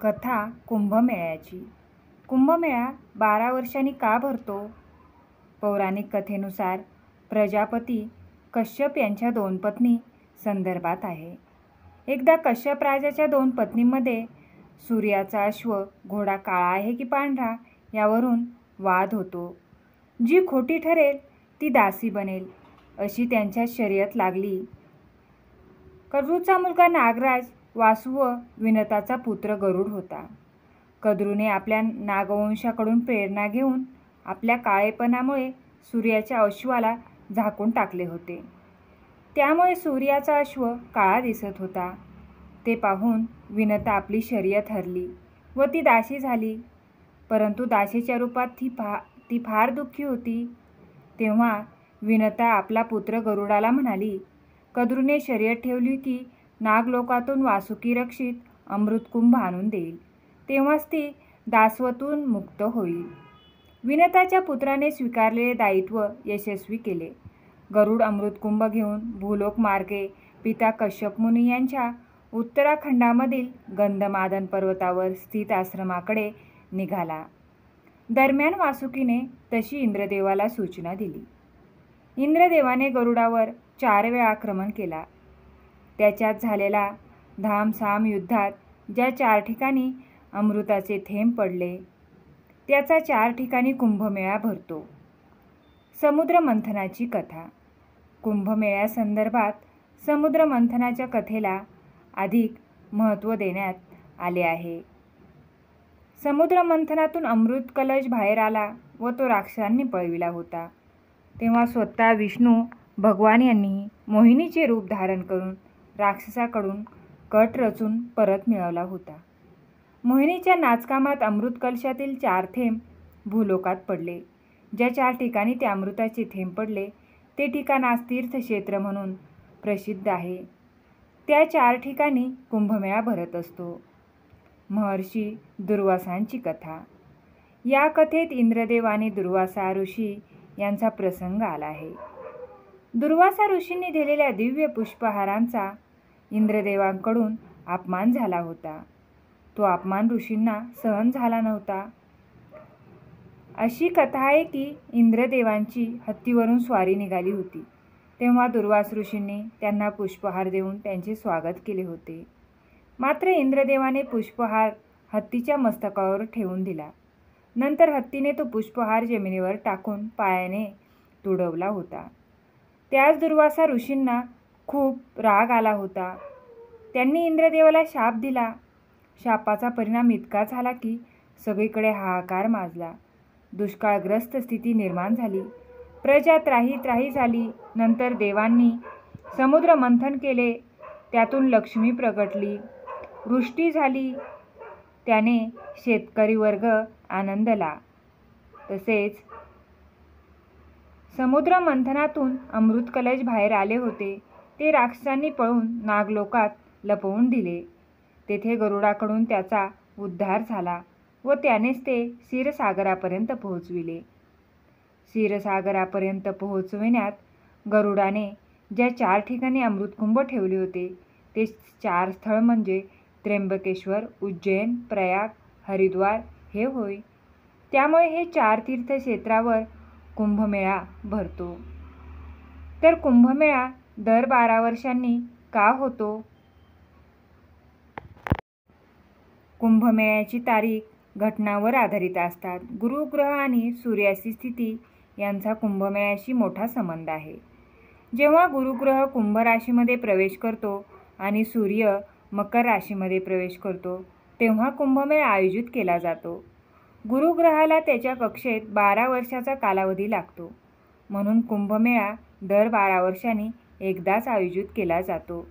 कथा कुंभमेळ्याची. कुंभमेळा 12 वर्षांनी का भरतो? पौराणिक कथेनुसार प्रजापती कश्यप यांच्या 2 पत्नी संदर्भात आहे. एकदा कश्यप राजाच्या 2 पत्नींमध्ये सूर्याचा अश्व घोडा काळा आहे की पांढरा यावरून वाद होतो. जी खोटी ठरेल ती दासी बनेल अशी त्यांच्यात शर्यत लागली. कद्रूचा मुलगा नागराज वासू व विनताचा पुत्र गरुड होता. कद्रूने आपल्या नागवंशाकडून प्रेरणा घेऊन आपल्या काळेपणामुळे सूर्याच्या अश्वाला झाकून टाकले होते. त्यामुळे सूर्याचा अश्व काळा दिसत होता. ते पाहून विनता आपली शर्यत हरली व ती दासी झाली. परंतु दासीच्या रूपात ती फार दुःखी होती. तेव्हा विनता आपला पुत्र गरुडाला म्हणाली, कद्रूने शर्यत ठेवली की नागलोकातून वासुकी रक्षित अमृतकुंभ आणून देईल, तेव्हाच ती दासवतून मुक्त होईल. विनताच्या पुत्राने स्वीकारलेले दायित्व यशस्वी केले. गरुड अमृतकुंभ घेऊन भूलोक मार्गे पिता कश्यप मुनी यांच्या उत्तराखंडामधील गंधमादन पर्वतावर स्थित आश्रमाकडे निघाला. दरम्यान वासुकीने तशी इंद्रदेवाला सूचना दिली. इंद्रदेवाने गरुडावर 4 वेळा आक्रमण केला. त्याच्यात झालेल्या धामसाम युद्धात ज्या 4 ठिकाणी अमृताचे थेंब पडले त्याचा 4 ठिकाणी कुंभमेळा भरतो. समुद्र मंथनाची कथा. कुंभमेळ्यासंदर्भात समुद्र मंथनाच्या कथेला अधिक महत्त्व देण्यात आले आहे. समुद्र मंथनातून अमृत कलश बाहेर आला व तो राक्षसांनी पळविला होता. तेव्हा स्वतः विष्णू भगवान यांनी मोहिनीचे रूप धारण करून राक्षसाकडून कट रचून परत मिळवला होता. मोहिनीच्या नाचकामात अमृत कलशातील 4 थेंब भूलोकात पडले. ज्या 4 ठिकाणी ते अमृताचे थेंब पडले ते ठिकाण आज तीर्थक्षेत्र म्हणून प्रसिद्ध आहे. त्या 4 ठिकाणी कुंभमेळा भरत असतो. महर्षी दुर्वासांची कथा. या कथेत इंद्रदेव आणि दुर्वासा ऋषी यांचा प्रसंग आला आहे. दुर्वासा ऋषींनी दिलेल्या दिव्य पुष्पहारांचा इंद्रदेवांकडून अपमान झाला होता. तो अपमान ऋषींना सहन झाला नव्हता. अशी कथा आहे की इंद्रदेवांची हत्तीवरून स्वारी निघाली होती. तेव्हा दुर्वास ऋषींनी त्यांना पुष्पहार देऊन त्यांचे स्वागत केले होते. मात्र इंद्रदेवाने पुष्पहार हत्तीच्या मस्तकावर ठेवून दिला. नंतर हत्तीने तो पुष्पहार जमिनीवर टाकून पायाने तुडवला होता. त्याच दुर्वासा ऋषींना खूप राग आला होता. त्यांनी इंद्रदेवाला शाप दिला. शापाचा परिणाम इतका झाला की सगळीकडे हाहाकार माजला. दुष्काळग्रस्त स्थिती निर्माण झाली. प्रजा त्राही झाली. नंतर देवांनी समुद्र मंथन केले. त्यातून लक्ष्मी प्रगटली. वृष्टी झाली. त्याने शेतकरी वर्ग आनंदला. तसेच समुद्र मंथनातून अमृत कलश बाहेर आले होते. ते राक्षसांनी पळून नागलोकात लपवून दिले. तेथे गरुडाकडून त्याचा उद्धार झाला व त्यानेच ते क्षीरसागरापर्यंत पोहोचविले. क्षीरसागरापर्यंत पोहोचविण्यात गरुडाने ज्या 4 ठिकाणी अमृतकुंभ ठेवले होते ते 4 स्थळ म्हणजे त्र्यंबकेश्वर, उज्जैन, प्रयाग, हरिद्वार हे होय. त्यामुळे हे 4 तीर्थक्षेत्रावर कुंभमेळा भरतो. तर कुंभमेळा दर 12 वर्षांनी का होतो? कुंभमेळ्याची तारीख घटनांवर आधारित असतात. गुरुग्रह आणि सूर्याची स्थिती यांचा कुंभमेळ्याशी मोठा संबंध आहे. जेव्हा गुरुग्रह कुंभ राशीमध्ये प्रवेश करतो आणि सूर्य मकर राशीमध्ये प्रवेश करतो तेव्हा कुंभमेळा आयोजित केला जातो. गुरुग्रहाला त्याच्या कक्षेत 12 वर्षाचा कालावधी लागतो. म्हणून कुंभमेळा दर 12 वर्षांनी एकदाच आयोजित केला जातो.